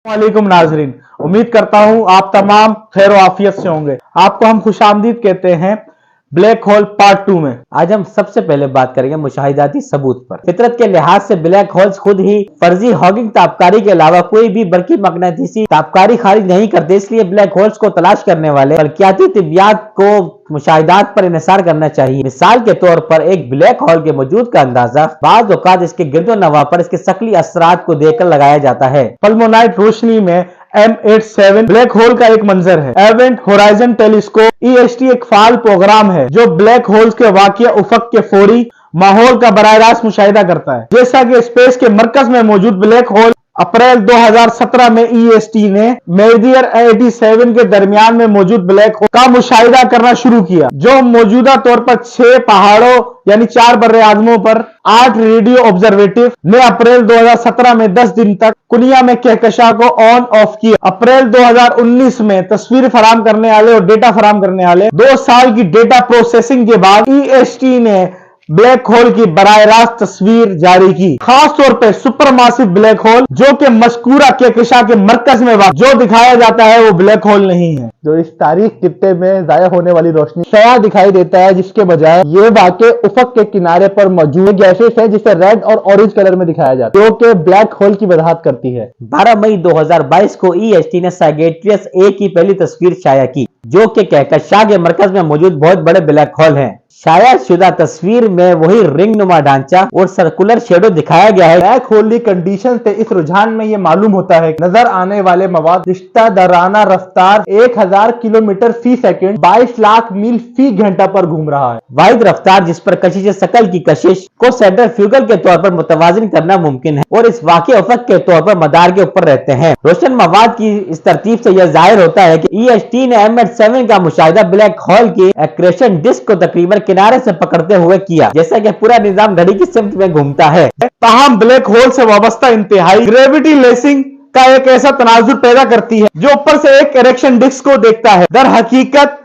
वालेकुम नाजरीन, उम्मीद करता हूं आप तमाम खैर आफियत से होंगे। आपको हम खुशामदीद कहते हैं ब्लैक होल पार्ट 2 में। आज हम सबसे पहले बात करेंगे मुशाहिदाती सबूत पर। फितरत के लिहाज से ब्लैक होल्स खुद ही फर्जी हॉकिंग ताबकारी के अलावा कोई भी बरकी मगनातीसी ताबकारी खारिज नहीं करते, इसलिए ब्लैक होल्स को तलाश करने वाले फल्कियाती तिबियात को मुशाहिदात पर इन्हिसार करना चाहिए। मिसाल के तौर पर एक ब्लैक होल के वजूद का अंदाजा बाज़ औक़ात इसके गिरदो नवा पर इसके शक्ली असरात को देखकर लगाया जाता है। पल्मोनाइट रोशनी में M87 ब्लैक होल का एक मंजर है। एवेंट होराइजन टेलीस्कोप EST एक फाल प्रोग्राम है जो ब्लैक होल्स के वाक़िया उफ़क़ के फौरी माहौल का बराह रास्त मुशाहिदा करता है। जैसा कि स्पेस के मरकज में मौजूद ब्लैक होल अप्रैल 2017 में EST ने मेडियर 87 के दरमियान में मौजूद ब्लैक होल का मुशाहिदा करना शुरू किया, जो मौजूदा तौर पर 6 पहाड़ों यानी 4 बर्रे आजमों पर 8 रेडियो ऑब्जर्वेटिव ने अप्रैल 2017 में 10 दिन तक कुनिया में कहकशा को ऑन ऑफ किया। अप्रैल 2019 में तस्वीर फराम करने वाले और डेटा फराम करने वाले 2 साल की डेटा प्रोसेसिंग के बाद EST ने ब्लैक होल की बराह रास्त तस्वीर जारी की। खास तौर पे सुपरमासिव ब्लैक होल जो कि मज़कूरा कहकशा के मरकज में जो दिखाया जाता है वो ब्लैक होल नहीं है, जो इस तारीख खित्ते में जाया होने वाली रोशनी शया दिखाई देता है, जिसके बजाय ये वाक़ई उफ़क़ के किनारे पर मौजूद गैसेस है जिसे रेड और ऑरेंज कलर में दिखाया जाता है, जो कि ब्लैक होल की वजाहत करती है। 12 मई 2022 को EST ने सैगिट्रियस A की पहली तस्वीर शाया की, जो कि कहकशा के मरकज में मौजूद बहुत बड़े ब्लैक होल है। शाया शुदा तस्वीर में वही रिंग नुमा ढांचा और सर्कुलर शेडो दिखाया गया है। ब्लैक होल की कंडीशन से इस रुझान में यह मालूम होता है कि नजर आने वाले मवाद रिश्ता दराना रफ्तार 1000 किलोमीटर फी सेकंड 22 लाख मील फी घंटा पर घूम रहा है। वाहिद रफ्तार जिस पर कशिश शकल की कशिश को सेंट्रीफ्यूगल के तौर पर मुतवाजिन करना मुमकिन है और इस वाक़ई उफ़क़ के तौर पर मदार के ऊपर रहते हैं। रोशन मवाद की इस तरतीब से यह जाहिर होता है कि EST ने M87 का मुशाहिदा ब्लैक होल की एक्रेशन डिस्क को तकरीबन किनारे से पकड़ते हुए किया, जैसा कि पूरा निजाम घड़ी की सिमत में घूमता है। ताहम ब्लैक होल से वाबस्ता इंतहाई ग्रेविटी लेसिंग का एक ऐसा तनाजुर पैदा करती है जो ऊपर से एक इरेक्शन डिस्क को देखता है। दर हकीकत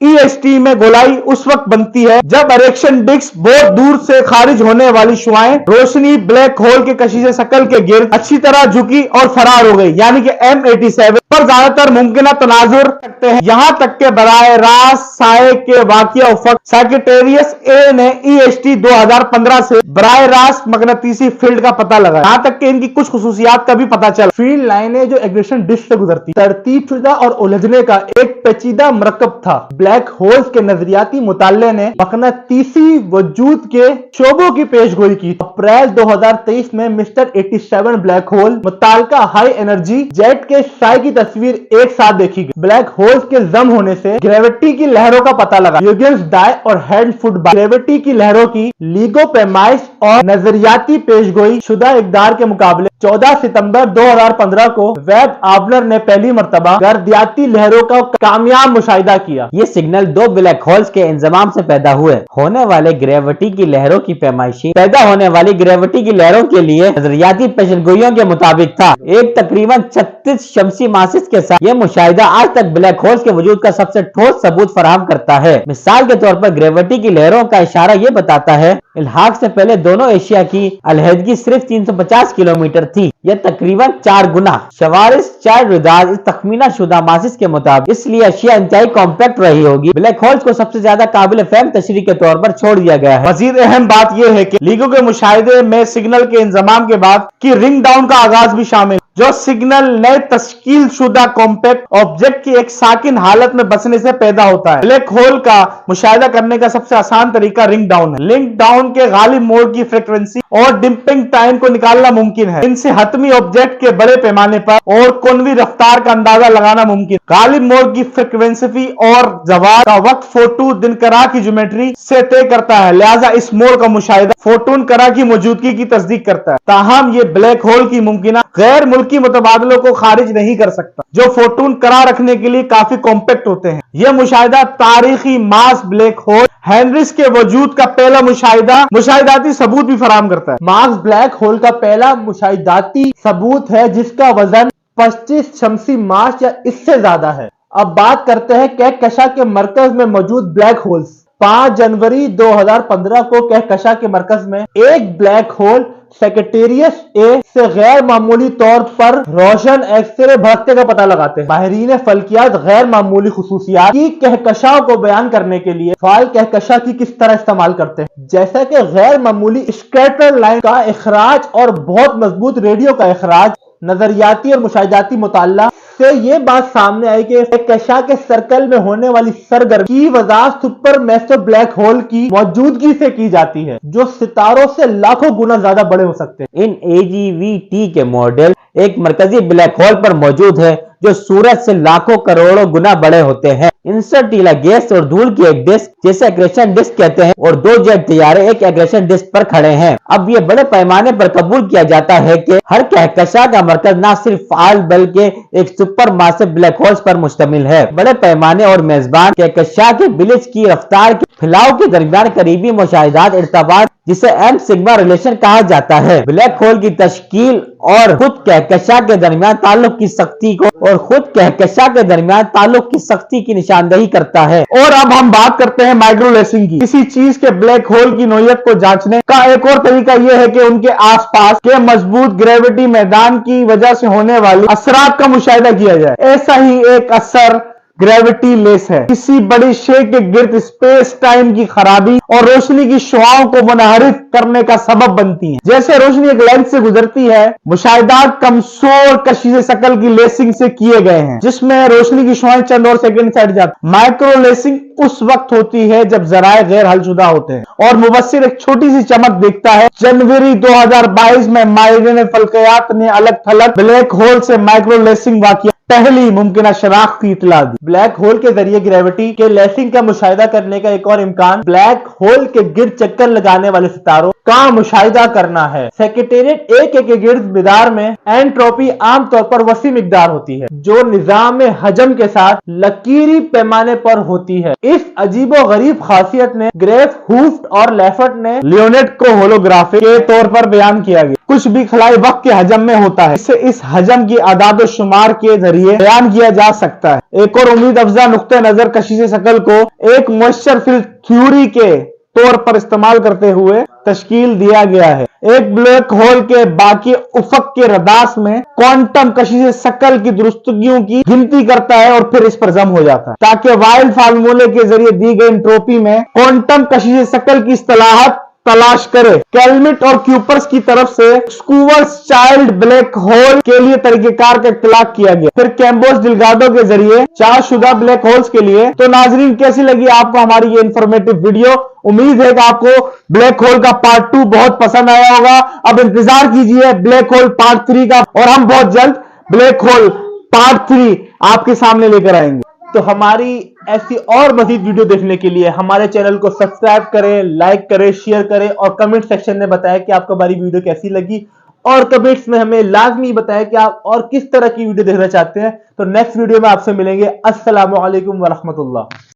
EST में गोलाई उस वक्त बनती है जब इरेक्शन डिस्क बहुत दूर से खारिज होने वाली शुआएं रोशनी ब्लैक होल के कशिश शकल के गिर्द अच्छी तरह झुकी और फरार हो गई, यानी कि M87 पर ज्यादातर मुमकिन तनाजुर सकते हैं। यहां तक के बराह रास्त साए के वाक़िया उफ़क़ सैगिटेरियस A ने EST 2015 से बराह रास्त मगनातीसी फील्ड का पता लगाया। यहां तक कि इनकी कुछ खुसूसियात का भी पता चला। फील्ड लाइनें जो एग्रेशन डिस्क से गुजरती तरतीब शुदा और उलझने का एक पेचीदा मरकब था। ब्लैक होल्स के नजरियाती मुताले ने मगनातीसी वजूद के शोबों की पेशगोई की। अप्रैल 2023 में मिस्टर 87 ब्लैक होल मुतालका हाई एनर्जी जेट के शाई की तस्वीर एक साथ देखी गई। ब्लैक होल्स के जम होने से ग्रेविटी की लहरों का पता लगा। ह्यूजेंस डाई और हैंड फुटबॉल ग्रेविटी की लहरों की लीगो पैमाइश और नजरियाती पेशगोई शुदा इकदार के मुकाबले 14 सितंबर 2015 को वेब आबलर ने पहली मर्तबा गर्दियाती लहरों का कामयाब मुशाहिदा किया। ये सिग्नल 2 ब्लैक होल्स के इंजमाम से पैदा हुए। होने वाले ग्रेविटी की लहरों की पैमाइशी पैदा होने वाली ग्रेविटी की लहरों के लिए नजरियाती पेशगोइयों के मुताबिक था। एक तकरीबन 36 शमसी मासिस के साथ यह मुशाहिदा आज तक ब्लैक होल्स के वजूद का सबसे ठोस सबूत फराहम करता है। मिसाल के तौर पर ग्रेविटी की लहरों का इशारा यह बताता है इल्हाक से पहले दोनों एशिया की अलहदगी सिर्फ 350 किलोमीटर थी। यह तकरीबन 4 गुना शवारिस चार रुदाज इस तखमीना शुदा मासिस के मुताबिक, इसलिए एशिया इंतहाई कॉम्पैक्ट रही होगी। ब्लैक होल्स को सबसे ज्यादा काबिल फहम तशरीह के तौर पर छोड़ दिया गया है। मजीद अहम बात यह है कि लीगो के मुशाहिदे में सिग्नल के इंजमाम के बाद की रिंग डाउन का आगाज भी शामिल, जो सिग्नल नए तश्कील शुदा कॉम्पैक्ट ऑब्जेक्ट की एक साकिन हालत में बसने से पैदा होता है। ब्लैक होल का मुशाहिदा करने का सबसे आसान तरीका रिंग डाउन है। रिंग डाउन के गालिब मोड की फ्रीक्वेंसी और डिम्पिंग टाइम को निकालना मुमकिन है। इनसे हतमी ऑब्जेक्ट के बड़े पैमाने पर और कोनवी रफ्तार का अंदाजा लगाना मुमकिन। गालिब मोड की फ्रीक्वेंसी और जवाब का वक्त फोटून दिनकरा की ज्योमेट्री से तय करता है, लिहाजा इस मोड का मुशाहिदा फोटून करा की मौजूदगी की तस्दीक करता है। ताहम ये ब्लैक होल की मुमकिन गैर मुल्की मुतबादलों को खारिज नहीं कर सकता, जो फोटून करा रखने के लिए काफी कॉम्पैक्ट होते हैं। यह मुशाहिदा तारीखी मास ब्लैक होल हेनरिस के वजूद का पहला मुशाहिदाती सबूत भी फराहम करता है। मार्स ब्लैक होल का पहला मुशाहिदाती सबूत है जिसका वजन 25 शमसी मास या इससे ज्यादा है। अब बात करते हैं कहकशा के मरकज में मौजूद ब्लैक होल्स। 5 जनवरी 2015 को कहकशा के मरकज में एक ब्लैक होल सेक्रेटेरियस ए से गैर मामूली तौर पर रोशन एक्सरे भड़कते का पता लगाते हैं। माहिरीन फल्कियात गैर मामूली खुसूसियात की कहकशां को बयान करने के लिए फाल कहकशा की किस तरह इस्तेमाल करते हैं, जैसा कि गैर मामूली स्कैटर लाइन का इखराज और बहुत मजबूत रेडियो का इखराज। नजरियाती और मुशाहिदाती मुताला से ये बात सामने आई कि कहकशा के सर्कल में होने वाली सरगर्मी की वजाहत सुपर मैसिव ब्लैक होल की मौजूदगी से की जाती है, जो सितारों से लाखों गुना ज्यादा बड़े हो सकते हैं। इन AGVT के मॉडल एक मरकजी ब्लैक होल पर मौजूद है जो सूरज से लाखों करोड़ों गुना बड़े होते हैं। इंटरस्टेलर गैस और धूल की एक डिस्क जिसे एक्रेशन डिस्क कहते हैं और 2 जेट तैयारे एक एक्रेशन डिस्क पर खड़े हैं। अब ये बड़े पैमाने पर कबूल किया जाता है कि हर कहकशा का मरकज न सिर्फ फाल बल्कि एक सुपर मासिव ब्लैक होल्स पर मुश्तमिल है। बड़े पैमाने और मेजबान कहकशा के बिलिज की रफ्तार के फैलाव के दरमियान करीबी मुशाहिदात इर्तबात जिसे एम सिग्मा रिलेशन कहा जाता है, ब्लैक होल की तश्कील और खुद कहकशा के दरमियान ताल्लुक की सख्ती को और खुद कहकशा के दरमियान ताल्लुक की सख्ती की निशानदेही करता है। और अब हम बात करते हैं माइक्रोलेसिंग की। किसी चीज के ब्लैक होल की नोयत को जांचने का एक और तरीका यह है कि उनके आसपास के मजबूत ग्रेविटी मैदान की वजह से होने वाले असरात का मुशाहिदा किया जाए। ऐसा ही एक असर ग्रेविटी लेस है। किसी बड़ी शे के गिर्द स्पेस टाइम की खराबी और रोशनी की शुआओं को मुनहरिफ करने का सबब बनती है। जैसे रोशनी एक लेंस से गुजरती है, मुशाहिदात कमजोर कशीज़े शकल की लेसिंग से किए गए हैं जिसमें रोशनी की शुआएं चंद और सेकंड से हट जाती। माइक्रो लेसिंग उस वक्त होती है जब जराए गैर हलशुदा होते हैं और मुबस्सिर एक छोटी सी चमक देखता है। जनवरी 2022 में माहिरीन फल्कियात ने अलग थलग ब्लैक होल से माइक्रो लेसिंग वाक़या पहली मुमकिन शनाख्त की इतला दी। ब्लैक होल के जरिए ग्रेविटी के लेसिंग का मुशाहिदा करने का एक और इम्कान ब्लैक होल के गिर्द चक्कर लगाने वाले सितारों का मुशाहिदा करना है। सेक्रेटेरिएट ए के गिर्द मिदार में एंट्रोपी आमतौर पर वसी मिकदार होती है जो निजाम हजम के साथ लकीरी पैमाने पर होती है। इस अजीबो गरीब खासियत ने ग्रेफ हुफ्ट और लेफर्ट ने लियोनेट को होलोग्राफी के तौर पर बयान किया गया। कुछ भी खलाई वक्त के हजम में होता है, इससे इस हजम की आदाद शुमार के जरिए बयान किया जा सकता है। एक और उम्मीद अफजा नुक्ते नजर कशीशे शकल को एक मॉइस्चर फील्ड थ्योरी के तौर पर इस्तेमाल करते हुए तश्कील दिया गया है। एक ब्लैक होल के बाकी उफक के रदास में क्वांटम कशीशे शकल की दुरुस्तगियों की गिनती करता है और फिर इस पर जम हो जाता है ताकि वाइल्ड फार्मूले के जरिए दी गई एंट्रोपी में क्वांटम कशीशे शकल की इस्तिलाहत तलाश करे। कैलमिट और क्यूपर्स की तरफ से स्कूवर्स चाइल्ड ब्लैक होल के लिए तरीकेकार का इख्तिलाफ किया गया, फिर कैम्बोस डिलगाडो के जरिए चारशुदा ब्लैक होल्स के लिए। तो नाजरीन, कैसी लगी आपको हमारी ये इंफॉर्मेटिव वीडियो? उम्मीद है कि आपको ब्लैक होल का पार्ट 2 बहुत पसंद आया होगा। अब इंतजार कीजिए ब्लैक होल पार्ट 3 का और हम बहुत जल्द ब्लैक होल पार्ट 3 आपके सामने लेकर आएंगे। तो हमारी ऐसी और मजीद वीडियो देखने के लिए हमारे चैनल को सब्सक्राइब करें, लाइक करें, शेयर करें और कमेंट सेक्शन में बताएं कि आपको हमारी वीडियो कैसी लगी और कमेंट्स में हमें लाजमी बताएं कि आप और किस तरह की वीडियो देखना चाहते हैं। तो नेक्स्ट वीडियो में आपसे मिलेंगे। अस्सलामु अलैकुम व रहमतुल्लाह।